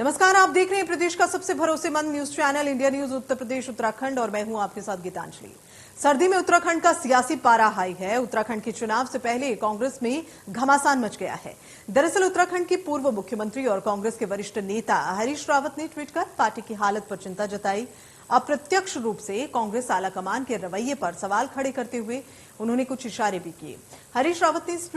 नमस्कार, आप देख रहे हैं प्रदेश का सबसे भरोसेमंद news channel India news Uttar Pradesh Uttarakhand और मैं हूं आपके साथ गीतांजलि। सर्दी में उत्तराखंड का सियासी पारा हाई है। उत्तराखंड के चुनाव से पहले कांग्रेस में घमासान मच गया है। दरअसल उत्तराखंड के पूर्व मुख्यमंत्री और कांग्रेस के वरिष्ठ नेता हरीश रावत ने ट्वीट कर पार्टी की हालत पर चिंता जताई। अप्रत्यक्ष रूप से कांग्रेस आलाकमान के रवैये पर सवाल खड़े करते हुए उन्होंने कुछ इशारे भी किए। हरीश रावत की इस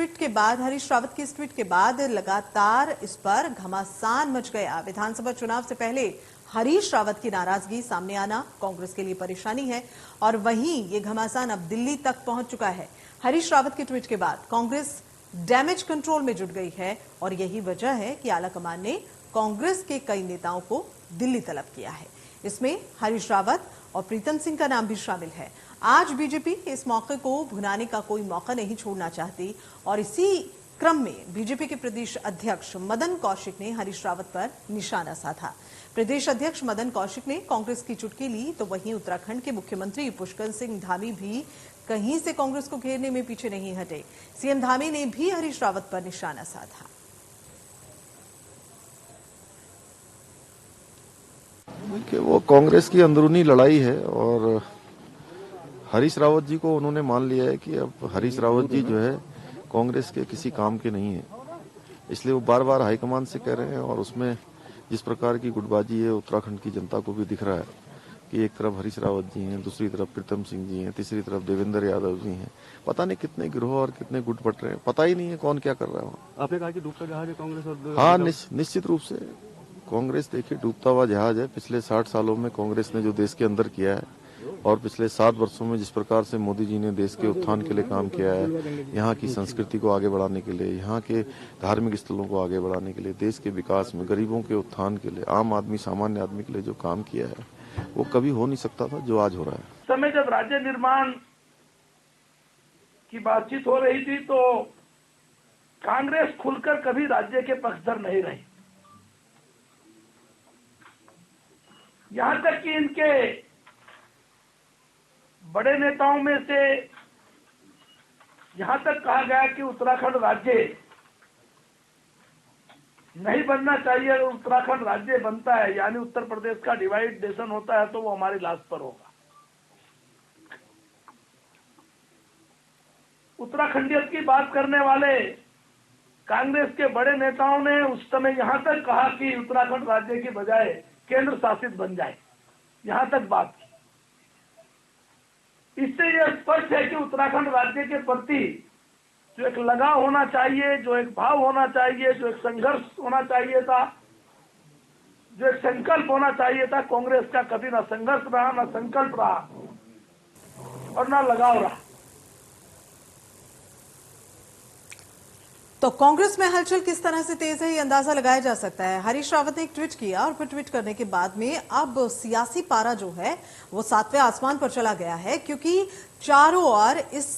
ट्वीट के बाद लगातार इस पर घमासान मच गया। विधानसभा चुनाव से पहले हरीश रावत की नाराजगी सामने आना कांग्रेस के लिए परेशानी है और वहीं ये घमासान अब दिल्ली तक पहुंच चुका है। हरीश रावत के ट्वीट के बाद कांग्रेस डैमेज कंट्रोल में जुट गई है और यही वजह है कि आलाकमान ने कांग्रेस के कई नेताओं को दिल्ली तलब किया है। इसमें हरीश रावत और प्रीतम सिंह का नाम भी शामिल है। आज बीजेपी इस मौके को भुनाने का कोई मौका नहीं छोड़ना चाहती और इसी क्रम में बीजेपी के प्रदेश अध्यक्ष मदन कौशिक ने हरीश रावत पर निशाना साधा। प्रदेश अध्यक्ष मदन कौशिक ने कांग्रेस की चुटकी ली तो वहीं उत्तराखंड के मुख्यमंत्री पुष्कर सिंह धामी भी कहीं से कांग्रेस को घेरने में पीछे नहीं हटे। सीएम धामी ने भी हरीश रावत पर निशाना साधा। कि वो कांग्रेस की अंदरूनी लड़ाई है और हरीश रावत जी को उन्होंने मान लिया है कि अब हरीश रावत जी जो है कांग्रेस के किसी काम के नहीं है, इसलिए वो बार बार हाईकमान से कह रहे हैं। और उसमें जिस प्रकार की गुटबाजी है उत्तराखंड की जनता को भी दिख रहा है कि एक तरफ हरीश रावत जी हैं, दूसरी तरफ प्रीतम सिंह जी हैं, तीसरी तरफ देवेंद्र यादव जी हैं। पता नहीं कितने गिरोह और कितने गुट बट रहे हैं, पता ही नहीं है कौन क्या कर रहा है। आपने कहा कि डूबता जहाज है कांग्रेस और हाँ, निश्चित रूप से कांग्रेस देखिए डूबता हुआ जहाज है। पिछले 60 सालों में कांग्रेस ने जो देश के अंदर किया है और पिछले 7 वर्षों में जिस प्रकार से मोदी जी ने देश के उत्थान के लिए काम किया है, यहाँ की संस्कृति को आगे बढ़ाने के लिए, यहाँ के धार्मिक स्थलों को आगे बढ़ाने के लिए, देश के विकास में, गरीबों के उत्थान के लिए, आम आदमी सामान्य आदमी के लिए जो काम किया है वो कभी हो नहीं सकता था जो आज हो रहा है। समय जब राज्य निर्माण की बातचीत हो रही थी तो कांग्रेस खुलकर कभी राज्य के पक्षधर नहीं रही। यहां तक कि इनके बड़े नेताओं में से यहां तक कहा गया कि उत्तराखंड राज्य नहीं बनना चाहिए। अगर उत्तराखंड राज्य बनता है यानी उत्तर प्रदेश का डिवाइडेशन होता है तो वो हमारी लाश पर होगा। उत्तराखंडियत की बात करने वाले कांग्रेस के बड़े नेताओं ने उस समय यहां तक कहा कि उत्तराखंड राज्य की बजाय केंद्र शासित बन जाए, यहां तक बात की। इससे यह स्पष्ट है कि उत्तराखंड राज्य के प्रति जो एक लगाव होना चाहिए, जो एक भाव होना चाहिए, जो एक संघर्ष होना चाहिए था, जो एक संकल्प होना चाहिए था, कांग्रेस का कभी ना संघर्ष रहा, ना संकल्प रहा और ना लगाव रहा। तो कांग्रेस में हलचल किस तरह से तेज है ये अंदाजा लगाया जा सकता है। हरीश रावत ने एक ट्वीट किया और फिर ट्वीट करने के बाद में अब सियासी पारा जो है वो 7वें आसमान पर चला गया है, क्योंकि चारों ओर इस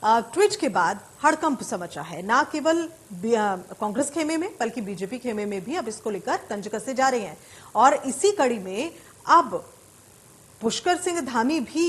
ट्वीट के बाद हड़कंप समचा है। ना केवल कांग्रेस खेमे में बल्कि बीजेपी खेमे में भी अब इसको लेकर तंज कसे जा रहे हैं और इसी कड़ी में अब पुष्कर सिंह धामी भी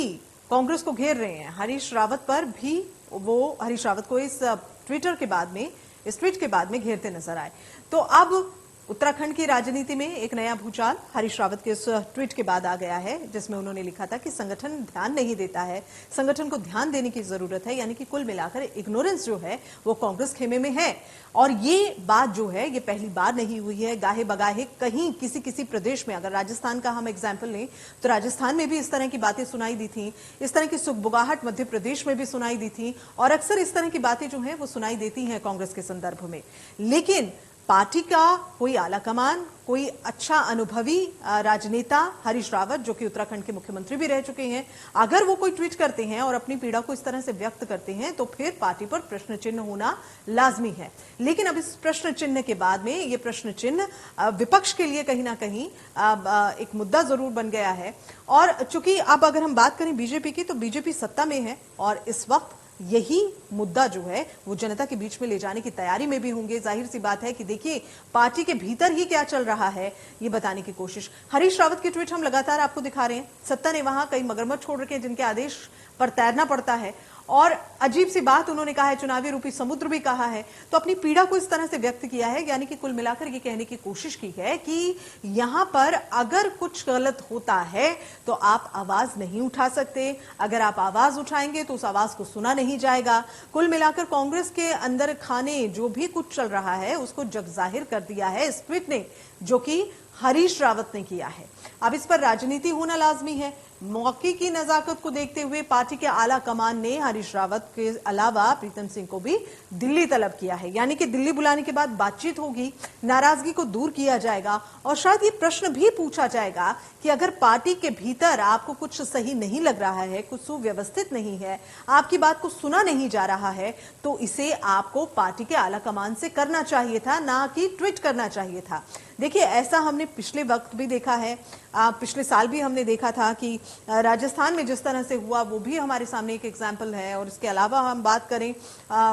कांग्रेस को घेर रहे हैं। हरीश रावत पर भी वो हरीश रावत को इस ट्वीट के बाद में घेरते नजर आए। तो अब उत्तराखंड की राजनीति में एक नया भूचाल हरीश रावत के इस ट्वीट के बाद आ गया है, जिसमें उन्होंने लिखा था कि संगठन ध्यान नहीं देता है, संगठन को ध्यान देने की जरूरत है। यानी कि कुल मिलाकर इग्नोरेंस जो है वो कांग्रेस खेमे में है और ये बात जो है ये पहली बार नहीं हुई है। गाहे बगाहे कहीं किसी प्रदेश में, अगर राजस्थान का हम एग्जाम्पल लें तो राजस्थान में भी इस तरह की बातें सुनाई दी थी, इस तरह की सुगबुगाहट मध्य प्रदेश में भी सुनाई दी थी और अक्सर इस तरह की बातें जो है वो सुनाई देती हैं कांग्रेस के संदर्भ में। लेकिन पार्टी का कोई आलाकमान, कोई अच्छा अनुभवी राजनेता हरीश रावत जो कि उत्तराखंड के मुख्यमंत्री भी रह चुके हैं, अगर वो कोई ट्वीट करते हैं और अपनी पीड़ा को इस तरह से व्यक्त करते हैं तो फिर पार्टी पर प्रश्न चिन्ह होना लाजमी है। लेकिन अब इस प्रश्न चिन्ह के बाद में ये प्रश्न चिन्ह विपक्ष के लिए कहीं ना कहीं एक मुद्दा जरूर बन गया है। और चूंकि अब अगर हम बात करें बीजेपी की तो बीजेपी सत्ता में है और इस वक्त यही मुद्दा जो है वो जनता के बीच में ले जाने की तैयारी में भी होंगे। जाहिर सी बात है कि देखिए पार्टी के भीतर ही क्या चल रहा है ये बताने की कोशिश हरीश रावत के ट्वीट हम लगातार आपको दिखा रहे हैं। सत्ता ने वहां कई मगरमच्छ छोड़ रखे हैं जिनके आदेश पर तैरना पड़ता है और अजीब सी बात उन्होंने कहा है, चुनावी रूपी समुद्र भी कहा है। तो अपनी पीड़ा को इस तरह से व्यक्त किया है, यानी कि कुल मिलाकर ये कहने की कोशिश की है कि यहां पर अगर कुछ गलत होता है तो आप आवाज नहीं उठा सकते, अगर आप आवाज उठाएंगे तो उस आवाज को सुना नहीं जाएगा। कुल मिलाकर कांग्रेस के अंदर खाने जो भी कुछ चल रहा है उसको जगजाहिर कर दिया है इस ट्वीट ने, जो कि हरीश रावत ने किया है। अब इस पर राजनीति होना लाजमी है। मौके की नजाकत को देखते हुए पार्टी के आला कमान ने हरीश रावत के अलावा प्रीतम सिंह को भी दिल्ली तलब किया है, यानी कि दिल्ली बुलाने के बाद बातचीत होगी, नाराजगी को दूर किया जाएगा और शायद ये प्रश्न भी पूछा जाएगा कि अगर पार्टी के भीतर आपको कुछ सही नहीं लग रहा है, कुछ सुव्यवस्थित नहीं है, आपकी बात को सुना नहीं जा रहा है, तो इसे आपको पार्टी के आला कमान से करना चाहिए था, ना कि ट्वीट करना चाहिए था। देखिए, ऐसा हमने पिछले वक्त भी देखा है, पिछले साल भी हमने देखा था कि राजस्थान में जिस तरह से हुआ वो भी हमारे सामने एक एग्जाम्पल है। और इसके अलावा हम बात करें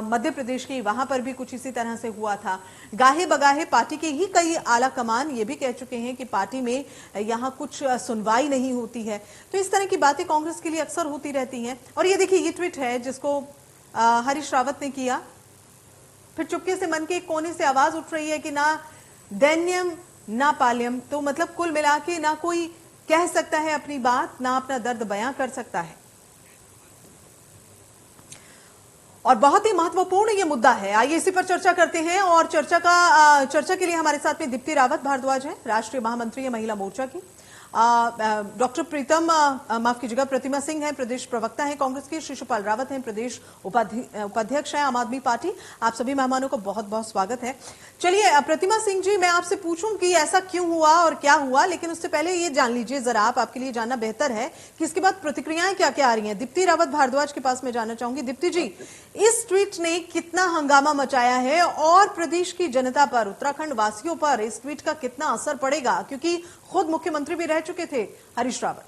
मध्य प्रदेश की, वहां पर भी कुछ इसी तरह से हुआ था। गाहे बगाहे पार्टी के ही कई आला कमान ये भी कह चुके हैं कि पार्टी में यहाँ कुछ सुनवाई नहीं होती है। तो इस तरह की बातें कांग्रेस के लिए अक्सर होती रहती हैं। और ये देखिए, ये ट्वीट है जिसको हरीश रावत ने किया, फिर चुपके से मन के एक कोने से आवाज उठ रही है कि ना दैन्यम ना पाल्यम। तो मतलब कुल मिला के ना कोई कह सकता है अपनी बात, ना अपना दर्द बयां कर सकता है। और बहुत ही महत्वपूर्ण ये मुद्दा है। आइए इसी पर चर्चा करते हैं। और चर्चा के लिए हमारे साथ में दीप्ति रावत भारद्वाज है, राष्ट्रीय महामंत्री है महिला मोर्चा की। डॉक्टर प्रीतम माफ कीजिएगा प्रतिमा सिंह हैं, प्रदेश प्रवक्ता हैं कांग्रेस के। शिशुपाल रावत हैं, प्रदेश उपाध्यक्ष हैं आम आदमी पार्टी। आप सभी मेहमानों को बहुत बहुत स्वागत है। चलिए प्रतिमा सिंह जी, मैं आपसे पूछूं कि ऐसा क्यों हुआ और क्या हुआ, लेकिन उससे पहले ये जान लीजिए जरा, आपके लिए जानना बेहतर है कि इसके बाद प्रतिक्रियाएं क्या क्या आ रही हैं। दीप्ति रावत भारद्वाज के पास मैं जानना चाहूंगी। दीप्ति जी, इस ट्वीट ने कितना हंगामा मचाया है और प्रदेश की जनता पर, उत्तराखंड वासियों पर इस ट्वीट का कितना असर पड़ेगा, क्योंकि खुद मुख्यमंत्री भी रह चुके थे हरीश रावत।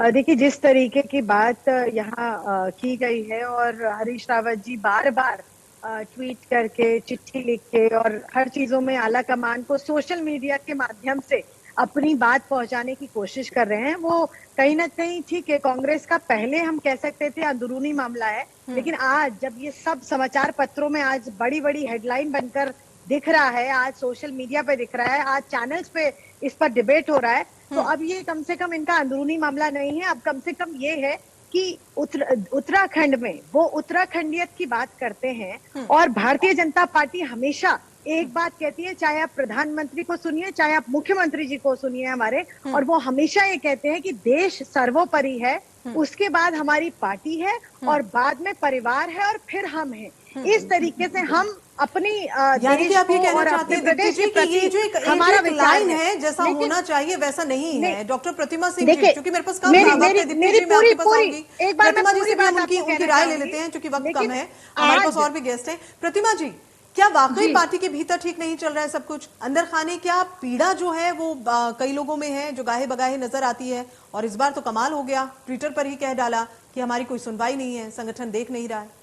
देखिए, जिस तरीके की बात यहाँ की गई है और हरीश रावत जी बार बार ट्वीट करके, चिट्ठी लिख के और हर चीजों में आला कमान को सोशल मीडिया के माध्यम से अपनी बात पहुंचाने की कोशिश कर रहे हैं, वो कहीं ना कहीं ठीक है, कांग्रेस का पहले हम कह सकते थे अंदरूनी मामला है, लेकिन आज जब ये सब समाचार पत्रों में आज बड़ी बड़ी हेडलाइन बनकर दिख रहा है, आज सोशल मीडिया पे दिख रहा है, आज चैनल्स पे इस पर डिबेट हो रहा है, तो अब ये कम से कम इनका अंदरूनी मामला नहीं है। अब कम से कम ये है कि उत्तराखंड में वो उत्तराखंडियत की बात करते हैं और भारतीय जनता पार्टी हमेशा एक बात कहती है, चाहे आप प्रधानमंत्री को सुनिए, चाहे आप मुख्यमंत्री जी को सुनिए हमारे, और वो हमेशा ये कहते हैं कि देश सर्वोपरि है, उसके बाद हमारी पार्टी है और बाद में परिवार है और फिर हम हैं। इस तरीके से हम अपनी यानी कि आप ये कहना चाहते हैं दीप्ति जी कि ये जो एक हमारा लाइन है जैसा होना चाहिए वैसा नहीं है। डॉक्टर प्रतिमा सिंह जी, क्योंकि मेरे पास कम वक्त है, दीप्ति जी मैं आपके पास आऊंगी। प्रतिमा जी से भी उनकी राय ले लेते हैं, क्योंकि वक्त कम है, हमारे पास और भी गेस्ट हैं। प्रतिमा जी, क्या वाकई पार्टी के भीतर ठीक नहीं चल रहा है सब कुछ? अंदर खाने क्या पीड़ा जो है वो कई लोगों में है, जो गाहे बगाहे नजर आती है। और इस बार तो कमाल हो गया, ट्विटर पर ही कह डाला कि हमारी कोई सुनवाई नहीं है, संगठन देख नहीं रहा है।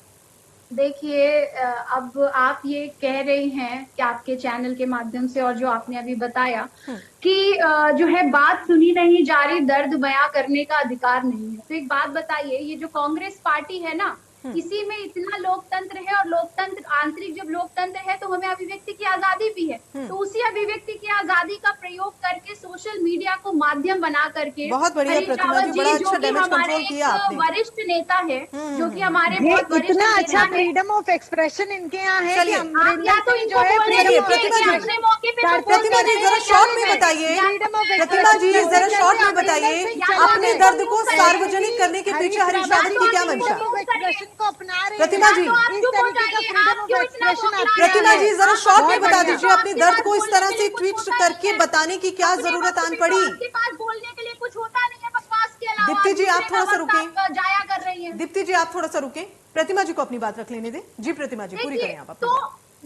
देखिए, अब आप ये कह रही हैं कि आपके चैनल के माध्यम से और जो आपने अभी बताया कि जो है बात सुनी नहीं जा रही, दर्द बयां करने का अधिकार नहीं है। तो एक बात बताइए, ये जो कांग्रेस पार्टी है ना, इसी में इतना लोकतंत्र है, और लोकतंत्र, आंतरिक जब लोकतंत्र है तो हमें अभिव्यक्ति की आजादी भी है। तो उसी अभिव्यक्ति की आजादी का प्रयोग करके सोशल मीडिया को माध्यम बना करके बहुत बढ़िया प्रतिमा जी, बड़ा अच्छा डैमेज कंट्रोल किया आपने। वरिष्ठ नेता है जो कि हमारे बहुत वरिष्ठ इतना अच्छा फ्रीडम ऑफ एक्सप्रेशन इनके यहाँ है कि या तो इनको अपने मौके पे प्रतिमा जी जरा शॉर्ट में बताइए, प्रतिमा जी जरा शॉर्ट में बताइए, अपने दर्द को सार्वजनिक करने के पीछे हरीश रावत की क्या मंशा? प्रतिमा जी, प्रतिमा जी जरा शॉर्ट में बता दीजिए, अपने दर्द को इस तरह से ट्वीट करके बताने की क्या जरूरत आन पड़ी? आपके पास बोलने के लिए कुछ होता नहीं है बकवास के अलावा। दीप्ति जी आप थोड़ा सा रुकें, जाया कर रही हैं। दीप्ति जी आप थोड़ा सा रुकें, प्रतिमा जी को अपनी बात रख लेने दें। जी प्रतिमा जी पूरी करें आप। तो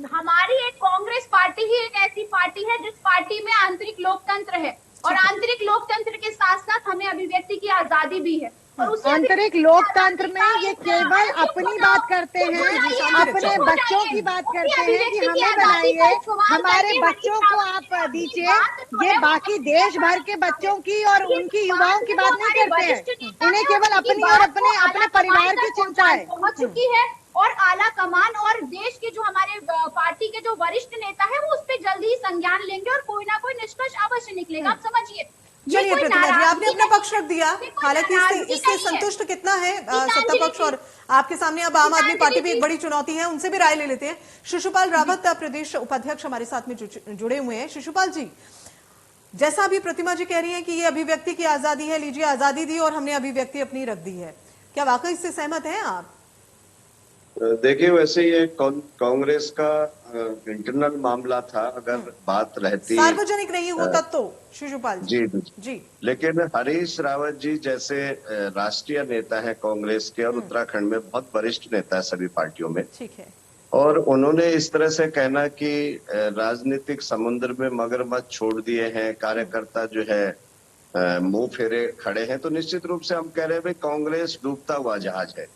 हमारी एक कांग्रेस पार्टी ही एक ऐसी पार्टी है जिस पार्टी में आंतरिक लोकतंत्र है, और आंतरिक लोकतंत्र के साथ साथ हमें अभिव्यक्ति की आजादी भी है। और उसे आंतरिक लोकतंत्र में ये केवल अपनी बात करते हैं, अपने बच्चों की बात करते हैं कि हमें बनाइए, हमारे बच्चों को आप दीजिए। ये बाकी देश भर के बच्चों की और उनकी युवाओं की बात नहीं करते हैं। इन्हें केवल अपनी और अपने परिवार की चिंता है। पहुंच चुकी है और आला कमान और देश के जो हमारे पार्टी के जो वरिष्ठ नेता है वो उस पर जल्दी ही संज्ञान लेंगे और कोई ना कोई निष्कर्ष अवश्य निकलेगा। आप समझिए। चलिए प्रतिमा जी, आपने अपना पक्ष रख दिया, हालांकि इससे संतुष्ट कितना है सत्ता पक्ष, और आपके सामने अब आम आदमी पार्टी भी एक बड़ी चुनौती है, उनसे भी राय ले लेते हैं। शिशुपाल रावत प्रदेश उपाध्यक्ष हमारे साथ में जुड़े हुए हैं। शिशुपाल जी, जैसा अभी प्रतिमा जी कह रही है कि ये अभिव्यक्ति की आजादी है, लीजिए आजादी दी और हमने अभिव्यक्ति अपनी रख दी है, क्या वाकई इससे सहमत हैं आप? देखिए, वैसे ये कांग्रेस का इंटरनल मामला था। अगर बात रहती सार्वजनिक नहीं होता तो शिशुपाल जी। लेकिन हरीश रावत जी जैसे राष्ट्रीय नेता है कांग्रेस के और उत्तराखंड में बहुत वरिष्ठ नेता है सभी पार्टियों में, ठीक है, और उन्होंने इस तरह से कहना कि राजनीतिक समुद्र में मगरमच्छ छोड़ दिए हैं, कार्यकर्ता जो है मुंह फेरे खड़े हैं, तो निश्चित रूप से हम कह रहे हैं भाई कांग्रेस डूबता हुआ जहाज है।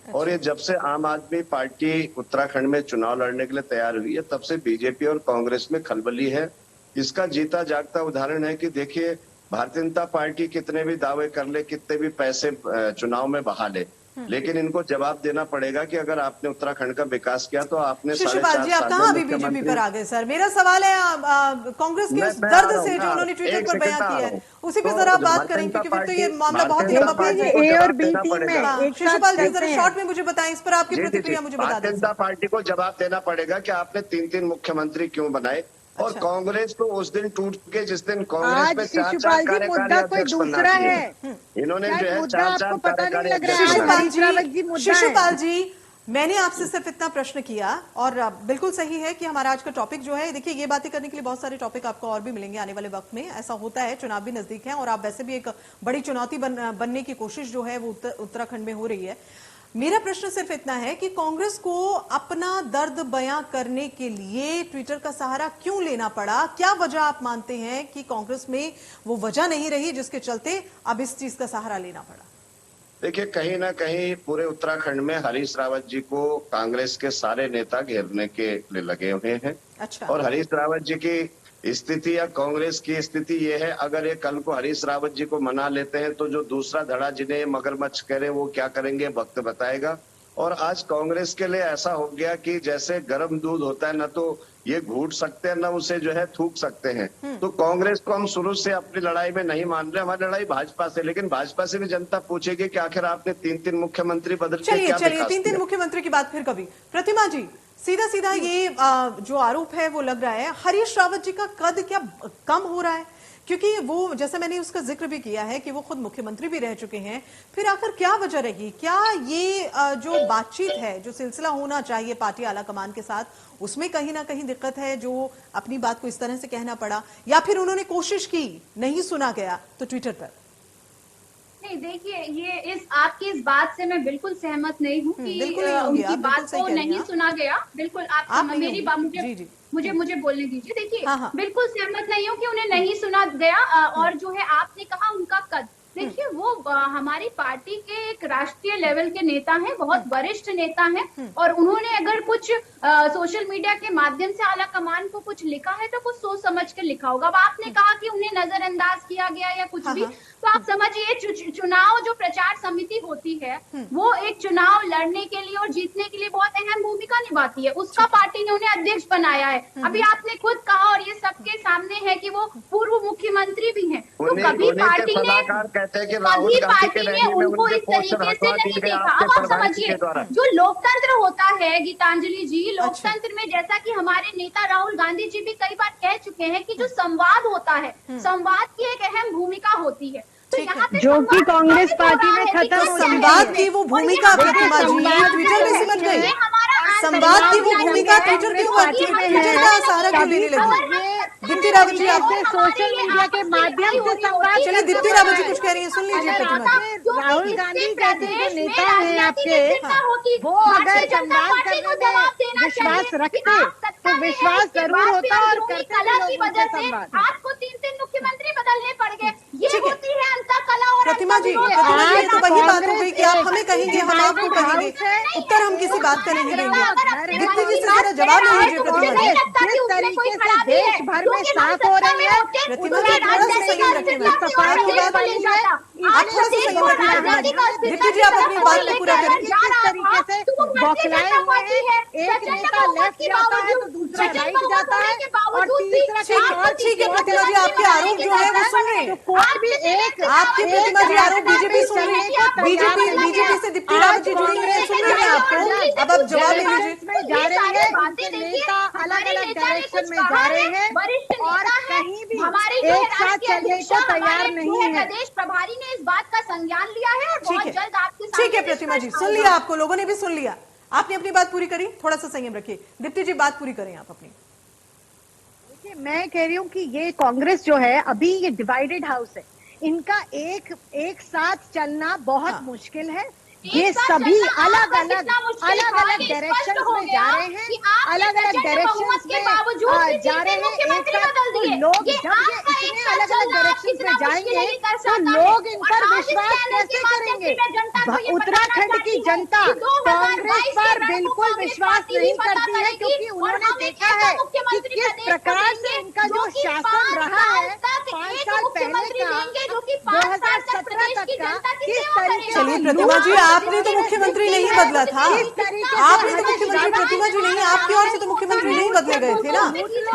और ये जब से आम आदमी पार्टी उत्तराखंड में चुनाव लड़ने के लिए तैयार हुई है तब से बीजेपी और कांग्रेस में खलबली है। इसका जीता जागता उदाहरण है कि देखिए, भारतीय जनता पार्टी कितने भी दावे कर ले, कितने भी पैसे चुनाव में बहा ले, लेकिन इनको जवाब देना पड़ेगा कि अगर आपने उत्तराखंड का विकास किया तो आपने शिशुपाल जी, आप कहाँ अभी बीजेपी पर आ गए सर? मेरा सवाल है कांग्रेस के उस दर्द से जो उन्होंने ट्विटर पर बयान किया है, उसी पे जरा बात करें, क्योंकि फिर तो ये मामला बहुत ही ए और बी टीम में। शिशुपाल जी जरा शॉर्ट में मुझे बताएं, इस पर आपकी प्रतिक्रिया मुझे बता दें। जनता पार्टी को जवाब देना पड़ेगा कि आपने 3 मुख्यमंत्री क्यों बनाए, और कांग्रेस तो उस दिन टूट के जिस दिन कांग्रेस में 4 कार्यकारी अध्यक्ष बनना है, इन्होंने जो है 4 कार्यकारी अध्यक्ष। शिशुपाल जी, मैंने आपसे सिर्फ इतना प्रश्न किया, और बिल्कुल सही है कि हमारा आज का टॉपिक जो है, देखिए ये बातें करने के लिए बहुत सारे टॉपिक आपको और भी मिलेंगे आने वाले वक्त में, ऐसा होता है, चुनाव भी नजदीक है और आप वैसे भी एक बड़ी चुनौती बनने की कोशिश जो है वो उत्तराखंड में हो रही है। मेरा प्रश्न सिर्फ इतना है कि कांग्रेस को अपना दर्द बयां करने के लिए ट्विटर का सहारा क्यों लेना पड़ा? क्या वजह आप मानते हैं कि कांग्रेस में वो वजह नहीं रही जिसके चलते अब इस चीज का सहारा लेना पड़ा? देखिए, कहीं ना कहीं पूरे उत्तराखंड में हरीश रावत जी को कांग्रेस के सारे नेता घेरने के लिए लगे हुए हैं। अच्छा। और हरीश रावत जी की स्थिति या कांग्रेस की स्थिति ये है, अगर ये कल को हरीश रावत जी को मना लेते हैं तो जो दूसरा धड़ा जिन्हें मगरमच्छ कह रहे हैं वो क्या करेंगे वक्त बताएगा। और आज कांग्रेस के लिए ऐसा हो गया कि जैसे गर्म दूध होता है, न तो ये घूट सकते हैं न उसे जो है थूक सकते हैं। तो कांग्रेस को हम शुरू से अपनी लड़ाई में नहीं मान रहे, हमारी लड़ाई भाजपा से, लेकिन भाजपा से भी जनता पूछेगी कि आखिर आपने 3 मुख्यमंत्री बदल के क्या चलिए 3 मुख्यमंत्री की बात फिर कभी। प्रतिमा जी, सीधा ये जो आरोप है वो लग रहा है, हरीश रावत जी का कद क्या कम हो रहा है? क्योंकि वो, जैसे मैंने उसका जिक्र भी किया है कि वो खुद मुख्यमंत्री भी रह चुके हैं, फिर आखिर क्या वजह रही? क्या ये जो बातचीत है, जो सिलसिला होना चाहिए पार्टी आला कमान के साथ, उसमें कहीं ना कहीं दिक्कत है जो अपनी बात को इस तरह से कहना पड़ा, या फिर उन्होंने कोशिश की, नहीं सुना गया तो ट्विटर पर? नहीं, देखिए, ये आपकी इस बात से मैं बिल्कुल सहमत नहीं हूँ कि उनकी बात को नहीं सुना गया। बिल्कुल आप मेरी बात मुझे बोलने दीजिए। देखिए, बिल्कुल सहमत नहीं हूँ कि उन्हें नहीं सुना गया। और जो है आपने कहा उनका कद, देखिए वो हमारी पार्टी के एक राष्ट्रीय लेवल के नेता हैं, बहुत वरिष्ठ नेता हैं, और उन्होंने अगर कुछ सोशल मीडिया के माध्यम से आला कमान को कुछ लिखा है तो कुछ सोच समझ के लिखा होगा। अब आपने कहा कि उन्हें नजरअंदाज किया गया या कुछ भी, तो आप समझिए चुनाव जो प्रचार समिति होती है वो एक चुनाव लड़ने के लिए और जीतने के लिए बहुत अहम भूमिका निभाती है, उसका पार्टी ने उन्हें अध्यक्ष बनाया है। अभी आपने खुद कहा और ये सबके सामने है कि वो पूर्व मुख्यमंत्री भी हैं, तो कभी पार्टी ने उनको इस तरीके से नहीं देखा। अब आप समझिए, जो लोकतंत्र होता है गीतांजलि जी, लोकतंत्र में जैसा कि हमारे नेता राहुल गांधी जी भी कई बार कह चुके हैं कि जो संवाद होता है, संवाद की एक अहम भूमिका होती है, तो यहाँ पे जो कि कांग्रेस पार्टी में खत्म हो, संवाद की वो भूमिका प्रतिमा जी ट्विटर में सिमट गई। संवाद की वो भूमिका ट्विटर की ट्विटर का सहारा क्यों लेने लगी? दीप्ति रावत जी, आपसे सोशल मीडिया के माध्यम से संवाद। चलिए, दीप्ति रावत जी कुछ कह रही है, सुन लीजिए प्रतिमा जी। राहुल गांधी जैसे जो नेता हैं आपके, वो अगर संवाद करने में विश्वास रखते लगता है विश्वास उसके जरूर बाद होता भी और अंदरूनी करते कला भी की लोग वजह उनसे से संवाद। आपको 3 मुख्यमंत्री बदलने पड़ गए। ये ठीक है। होती है अंतर कला और प्रतिमा जी, अंतर प्रतिमा जी, ये तो वही बात हो गई कि आप कांग्रेस हमें कहेंगे, हम आपको divided कहेंगे, house है। उत्तर हम किसी बात का नहीं देंगे। दीप्ति जी से बात जरा जवाब ले लीजिए प्रतिमा मुझे जी। नहीं लगता कि जिस उसमें कोई तरीके से खराबी है, देश भर में क्योंकि हम साफ हो सत्ता रही में है, होते, प्रतिमा उसमें जी, थोड़ा सा राजनीति संयम का रखिए अस्तित्व मैम। अपनी ओर आपकी देश बात को ले वाली जाता। है। आप आज थोड़ा सा देश संयम को रखिए मैम। राजनीति का अस्तित्व दीप्ति जी, आप की अपनी तरफ बात पे लेकर पूरा करें। जा किस रहा तरीके था, से तो वो भारतीय बौखलाए जनता हुए पार्टी है। हैं, एक प्रचंड नेता बहुमत लेफ्ट के जाता है तो बावजूद, दूसरा प्रचंड राइट बहुमत जाता होने है के और बावजूद भी तीसरा ठीक है, और ठीक है प्रतिमा जी, आपके आरोप जो है वो सुन रहे हैं। तो कोई भी एक आपके प्रतिमा जी आरोप बीजेपी सुन रही है। बीजेपी से दीप्ति रावत जी जुड़ी हुई है, सुन रही है आपको। अब आप जवाब ले लीजिए। में जा रही है, उनके नेता अलग अलग डायरेक्शन में जा रहे हैं और कहीं भी एक साथ चलने को तैयार नहीं है। प्रदेश प्रभारी ने इस बात का संज्ञान लिया है और ठीक बहुत है, जल्द आपके सामने ठीक है प्रतिमा जी, सुन लिया आपको, लोगों ने भी सुन लिया। आपने अपनी बात पूरी करी, थोड़ा सा संयम रखिए। दीप्ति जी, बात पूरी करें आप अपनी। देखिए, मैं कह रही हूँ कि ये कांग्रेस जो है अभी ये डिवाइडेड हाउस है, इनका एक साथ चलना बहुत हाँ। मुश्किल है। ये सभी अलग अलग डायरेक्शन में जा रहे हैं, अलग अलग डायरेक्शन में जा रहे हैं एक साथ। तो लोग जब ये इतने अलग अलग डायरेक्शन में जाएंगे तो लोग इन पर विश्वास कैसे करेंगे? उत्तराखंड की जनता कांग्रेस पर बिल्कुल विश्वास नहीं करती है, क्योंकि उन्होंने देखा है कि किस प्रकार से इनका जो शासन रहा है 5 साल पहले का 2017 तक का, किस तरीके चलिए प्रतिमा जी, आपने तो मुख्यमंत्री नहीं बदला था, आपने तो मुख्यमंत्री, प्रतिमा जी नहीं, आपकी ओर से तो मुख्यमंत्री नहीं बदले गए थे ना,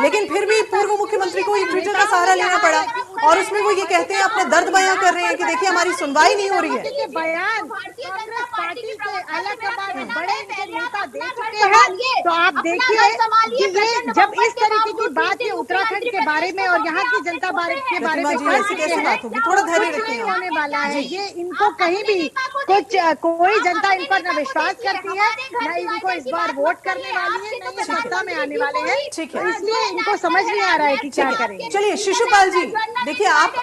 लेकिन फिर भी पूर्व मुख्यमंत्री को ये ट्विटर का सहारा लेना पड़ा और उसमें वो ये कहते हैं, अपने दर्द बयां कर रहे हैं कि देखिए हमारी सुनवाई नहीं हो रही है। बयान कांग्रेस पार्टी के अलग बड़े नेता दे चुके हैं, तो आप देखिए कि ये जब इस तरीके की बात ये उत्तराखंड के बारे में और यहाँ की जनता के बारे में ऐसी कैसे बात होगी? थोड़ा धैर्य रखिए। होने वाला है ये, इनको कहीं भी कोई जनता इन पर न विश्वास करती है, न इनको इस बार वोट करने वाली है, न ये सत्ता में आने वाले हैं। ठीक है। तो इसलिए इनको समझ नहीं आ रहा है कि क्या करेंगे। चलिए शिशुपाल जी, देखिए आप,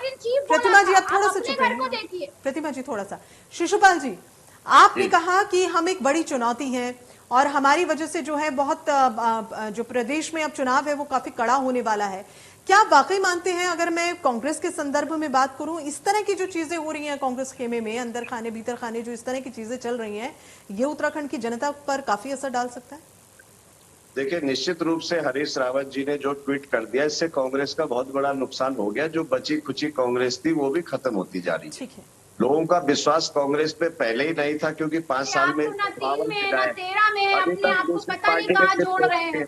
प्रतिमा जी आप थोड़ा सा चुप रहिए। प्रतिमा जी थोड़ा सा, शिशुपाल जी, आपने कहा कि हम एक बड़ी चुनौती है और हमारी वजह से जो है बहुत जो प्रदेश में अब चुनाव है वो काफी कड़ा होने वाला है। क्या आप वाकई मानते हैं, अगर मैं कांग्रेस के संदर्भ में बात करूं, इस तरह की जो चीजें हो रही हैं कांग्रेस खेमे में, अंदर खाने भीतर खाने, जो इस तरह की चीजें चल रही हैं, ये उत्तराखंड की जनता पर काफी असर डाल सकता है? देखिए, निश्चित रूप से हरीश रावत जी ने जो ट्वीट कर दिया, इससे कांग्रेस का बहुत बड़ा नुकसान हो गया। जो बची खुची कांग्रेस थी वो भी खत्म होती जा रही है। ठीक है। लोगों का विश्वास कांग्रेस पे पहले ही नहीं था, क्योंकि 5 साल में 3 में ना 13 में अपने आप को पता नहीं कहाँ जोड़ रहे हैं,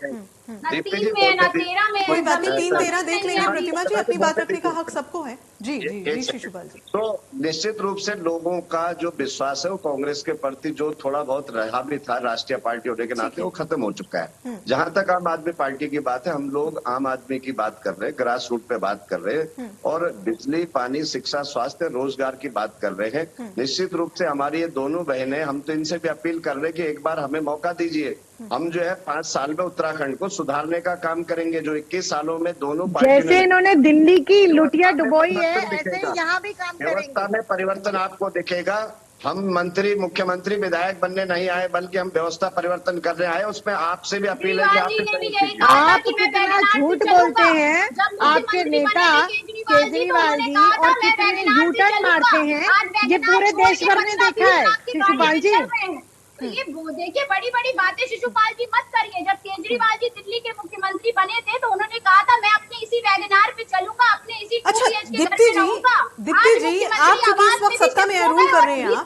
ना 3 में ना 13 में। कोई बात नहीं, 3-13 देख लेंगे प्रतिमा जी, अपनी बात रखने का हक सबको है। जी जी जी शिशुपाल जी। तो निश्चित रूप से लोगों का जो विश्वास है वो कांग्रेस के प्रति जो थोड़ा बहुत रहा भी था राष्ट्रीय पार्टी होने के नाते, वो खत्म हो चुका है। जहां तक आम आदमी पार्टी की बात है, हम लोग आम आदमी की बात कर रहे हैं, ग्रास रूट पे बात कर रहे हैं और बिजली, पानी, शिक्षा, स्वास्थ्य, रोजगार की बात कर रहे हैं। निश्चित रूप से हमारी ये दोनों बहनें, हम तो इनसे भी अपील कर रहे हैं कि एक बार हमें मौका दीजिए। हम जो है 5 साल में उत्तराखंड को सुधारने का काम करेंगे, जो 21 सालों में दोनों जैसे इन्होंने दिल्ली की लुटिया डुबोई है, ऐसे ही यहाँ भी काम व्यवस्था करेंगे। में परिवर्तन आपको दिखेगा। हम मंत्री, मुख्यमंत्री, विधायक बनने नहीं आए, बल्कि हम व्यवस्था परिवर्तन करने आए। उसमें आपसे भी अपील है कि आप कितना झूठ बोलते हैं, आपके नेता केजरीवाल जी, और कितने यू-टर्न मारते हैं, ये पूरे देश भर ने देखा है। शिशुपाल जी, तो ये देखिए, बड़ी बड़ी बातें शिशुपाल जी मत करिए। जब केजरीवाल जी दिल्ली के मुख्यमंत्री बने थे तो उन्होंने कहा था मैं अपने इसी वैगनार पे चलूंगा, अपने इसी अच्छा दीप्ति जी, आप चूंकि इस वक्त सत्ता में रूल कर रहे हैं,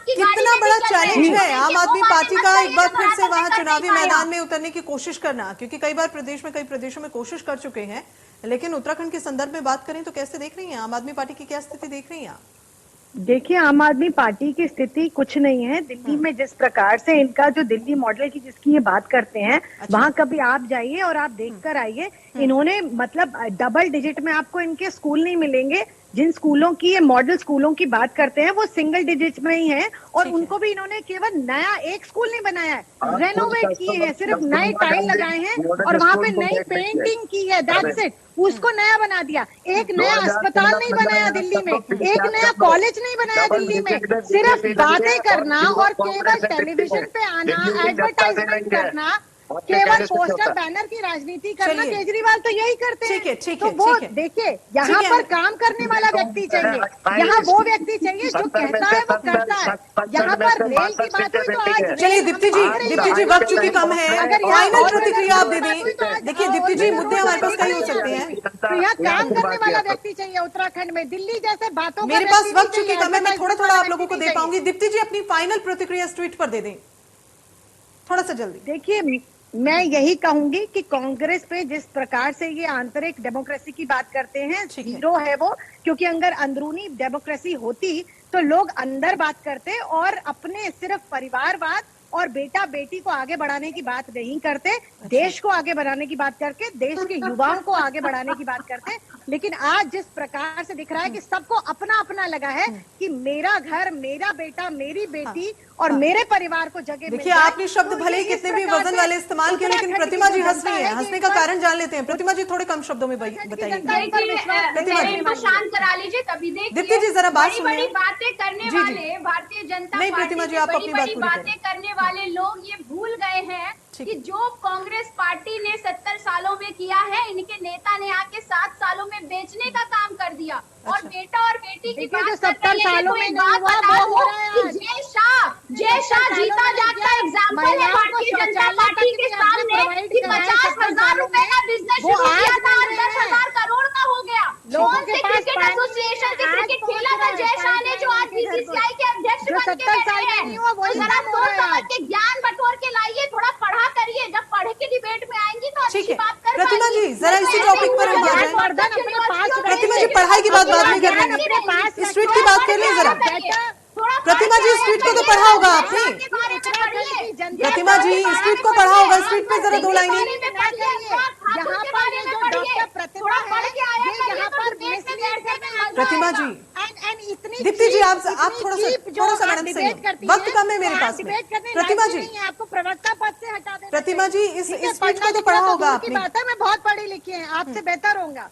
कितना बड़ा चैलेंज है आम आदमी पार्टी का एक बार फिर से वहां चुनावी मैदान में उतरने की कोशिश करना, क्योंकि कई बार प्रदेश में, कई प्रदेशों में कोशिश कर चुके हैं, लेकिन उत्तराखंड के संदर्भ में बात करें तो कैसे देख रही हैं आम आदमी पार्टी की, क्या स्थिति देख रही हैं आप? देखिए, आम आदमी पार्टी की स्थिति कुछ नहीं है। दिल्ली में जिस प्रकार से इनका जो दिल्ली मॉडल की जिसकी ये बात करते हैं, वहां कभी आप जाइए और आप देखकर आइए। इन्होंने मतलब डबल डिजिट में आपको इनके स्कूल नहीं मिलेंगे। जिन स्कूलों की, ये मॉडल स्कूलों की बात करते हैं, वो सिंगल डिजिट में ही है और उनको भी इन्होंने केवल नया एक स्कूल नहीं बनाया है, रेनोवेट किए हैं, सिर्फ नए टाइल लगाए हैं और वहां पे नई पेंटिंग की है, दैट्स इट। उसको नया बना दिया। एक नया अस्पताल नहीं बनाया दिल्ली में, एक नया कॉलेज नहीं बनाया दिल्ली में। सिर्फ बातें करना और केवल टेलीविजन पे आना, एडवर्टाइजमेंट करना आपके केवल कहने से क्या पोस्टर होता है? बैनर की राजनीति करना, चलिए। केजरीवाल तो यही करते हैं। ठीक है, ठीक तो है, वो ठीक है। देखिए, ठीक यहाँ है। पर काम करने वाला व्यक्ति चाहिए, यहाँ वो व्यक्ति चाहिए जो कहता है वो करता है। यहाँ पर रेल की बात हुई तो आज रेल चलिए हम दीप्ति जी, मांग रहे दीप्ति जी हैं। वक्त चूंकि कम है, अगर यहाँ फाइनल और प्रतिक्रिया आप दे बात हुई तो दें। आज देखिए दीप्ति जी, और मुद्दे हमारे पास कई हो नहीं सकते आते। हैं। तो यहाँ काम करने वाला व्यक्ति चाहिए उत्तराखंड में, दिल्ली जैसे बातों का मेरे पास व्यक्ति वक्त नहीं चूंकि चाहिए, कम है, मैं थोड़ा थोड़ा आप लोगों को व्यक्ति दे चाहिए। पाऊंगी। दीप्ति जी अपनी फाइनल प्रतिक्रिया इस ट्वीट पर दे दें, थोड़ा सा जल्दी। देखिए, मैं यही कहूंगी कि कांग्रेस पे जिस प्रकार से ये आंतरिक डेमोक्रेसी की बात करते हैं, ठीक है। जीरो है वो, क्योंकि अगर अंदरूनी डेमोक्रेसी होती तो लोग अंदर बात करते और अपने सिर्फ परिवारवाद और बेटा बेटी को आगे बढ़ाने की बात नहीं करते, देश को आगे बढ़ाने की बात करके, देश के युवाओं को आगे बढ़ाने की बात करते। लेकिन आज जिस प्रकार से दिख रहा है कि सबको अपना अपना लगा है कि मेरा घर, मेरा बेटा, मेरी बेटी और मेरे परिवार को जगह मिल देखिए जाए, आपने शब्द तो भले ही ये इस कितने भी प्रकार वजन से वाले इस्तेमाल किए, लेकिन उत्तराखंड प्रतिमा की जी जो हंस जनता रही है। है हंसने कि का इस बार कारण जान लेते हैं। प्रतिमा जी थोड़े कम शब्दों में बताइए। मेरे इनको शांत करा लीजिए, तभी देखिए दीप्ति जी, जरा बात बड़ी सुनिए। बड़ी बातें करने जी, जी। वाले भारतीय जनता नहीं, पार्टी प्रतिमा जी, के आप बड़ी अपनी बात बड़ी पूरी बातें करने वाले लोग ये भूल गए हैं ठीक कि है। जो कांग्रेस पार्टी ने 70 सालों में किया है, इनके नेता ने आके 7 सालों में बेचने का काम कर दिया। और अच्छा। बेटा और बेटी की देखिए, बात जो कर 70 रही है, सालों तो में एक नहीं बात हुआ, बता वो हो दूं रहा है कि आज। जय शाह जीता जागता एग्जाम्पल है भारतीय जनता पार्टी के सामने कि 50,000 रुपए का बिजनेस वो शुरू किया आज था, बन रहे 10,000 करोड़ का हो गया। लोगों कौन के से पास क्रिकेट पानी एसोसिएशन से आज क्रिकेट पहुंच खेला रहा था है, जय शाह ने, जो आज पाइपलाइन के घर पर। बीसीसीआई के अध्यक्ष जो बन के 70 बैठे साल में हैं। नहीं हुआ, वही तो जरा काम हो सोच रहा है समझ आज। के ज्ञान बटोर के लाइए, थोड़ा पढ़ा करिए। जब पढ़ के डिबेट में आएंगी तो ठीक अच्छी है। बात कर प्रतिमा पाएंगी। जी, जरा नहीं तो इसी ऐसे टॉपिक पर ही हम आ ज्ञान जाएं। वर्धन अपने पास यूनिवर्सिटियों में प्रतिमा जी, लेके पढ़ाई की बात बाद में कर ज्ञान लेंगे। की रहेंगी। इस ट्वीट की बात कर लें जरा। थोड़ा प्रतिमा जी, इस ट्वीट को तो पढ़ा होगा आपने। के बारे में पढ़िए। प्रतिमा जी, इस ट्वीट को पढ़ा होगा। इस ट्वीट पे जरा दो लाइनें। यहाँ पर ये जो डॉक्टर प्रतिमा है, ये यहाँ पर मिसलीड करने प्रतिमा जी, इतनी दीप्ति जी, आप cheap थोड़ा जो सा आप मैडम डिबेट सही करती वक्त हैं, कम है तो मेरे आप पास में। डिबेट करने प्रतिमा लायक जी, नहीं है, आपको प्रवक्ता पद से हटा देना प्रतिमा जी, चाहिए। इस ठीक है, ट्वीट को पढ़ना तो लिखना पढ़ा होगा दूर की आपने। बात है, मैं बहुत पढ़ी लिखी है, आपसे बेहतर होऊंगा।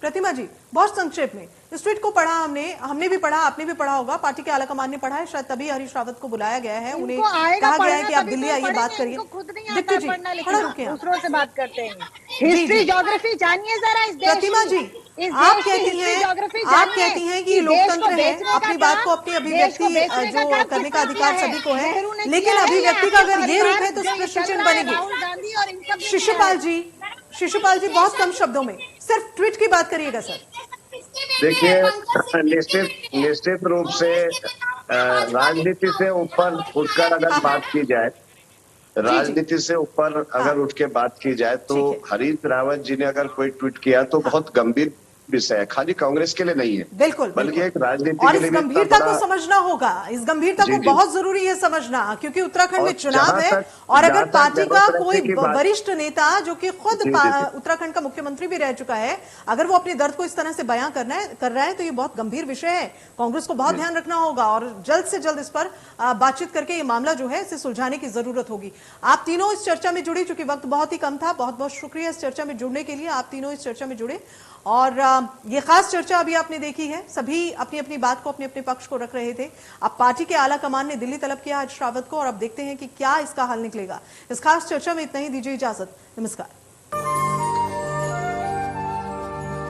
प्रतिमा जी, बहुत संक्षेप में इस ट्वीट को पढ़ा हमने भी पढ़ा, आपने भी पढ़ा होगा, पार्टी के आलाकमान ने पढ़ा है, शायद तभी हरीश रावत को बुलाया गया है। उन्हें इनको आएगा कहा गया है पढ़ना, कि आप तभी दिल्ली तो आइए, पढ़ेंगे, बात करिए। इनको खुद नहीं आता दीप्ति जी, पढ़ना थोड़ा लिखना, रुके आप। दूसरों से बात करते हैं। जी, हिस्ट्री जी। ज्योग्राफी जानिए जरा इस देश प्रतिमा की। जी, इस आप देश की कहती हिस्ट्री हैं ज्योग्राफी आप जानिए कहती हैं कि देश को लोकतंत्र है, बेचने का अपनी बात काम, को अपनी देश को अभिव्यक्ति बेचने का जो काम करने का किसने अधिकार किया है? सभी को है, नेहरू ने लेकिन किया है, अभिव्यक्ति या का अगर आपके ये रूप परिवार है तो जो प्रश्न चल चिन्ह रहा है, बनेंगे। राहुल गांधी और इन सब ने किया है। शिशुपाल जी बहुत कम शब्दों में सिर्फ ट्वीट की बात करिएगा सर। देखिए, निश्चित रूप से राजनीति से ऊपर उठकर अगर बात की जाए, राजनीति से ऊपर अगर उठ के बात की जाए, तो ठीक है। हरीश रावत जी ने अगर कोई ट्वीट किया तो बहुत गंभीर विषय है, खाली कांग्रेस के लिए नहीं है, बिल्कुल, बल्कि बिल्कुल। एक राजनीति और के इस लिए भी गंभीरता इतना को बड़ा। समझना होगा, इस गंभीरता जी, को जी। बहुत जरूरी है समझना, क्योंकि उत्तराखंड में और चुनाव है और अगर जहाँ तक पार्टी का डेमोक्रेसी कोई की बात- वरिष्ठ नेता जो कि खुद जी, जी, जी। उत्तराखंड का मुख्यमंत्री भी रह चुका है, अगर वो अपने दर्द को इस तरह से बयां कर रहा है तो ये बहुत गंभीर विषय है। कांग्रेस को बहुत ध्यान रखना होगा और जल्द से जल्द इस पर बातचीत करके ये मामला जो है इसे सुलझाने की जरूरत होगी। आप तीनों इस चर्चा में जुड़े, चूंकि वक्त बहुत ही कम था, बहुत बहुत शुक्रिया इस चर्चा में जुड़ने के लिए। आप तीनों इस चर्चा में जुड़े और ये खास चर्चा अभी आपने देखी है, सभी अपनी अपनी बात को, अपने अपने पक्ष को रख रहे थे। अब पार्टी के आला कमान ने दिल्ली तलब किया हरीश रावत को और अब देखते हैं कि क्या इसका हल निकलेगा। इस खास चर्चा में इतना ही, दीजिए इजाजत, नमस्कार।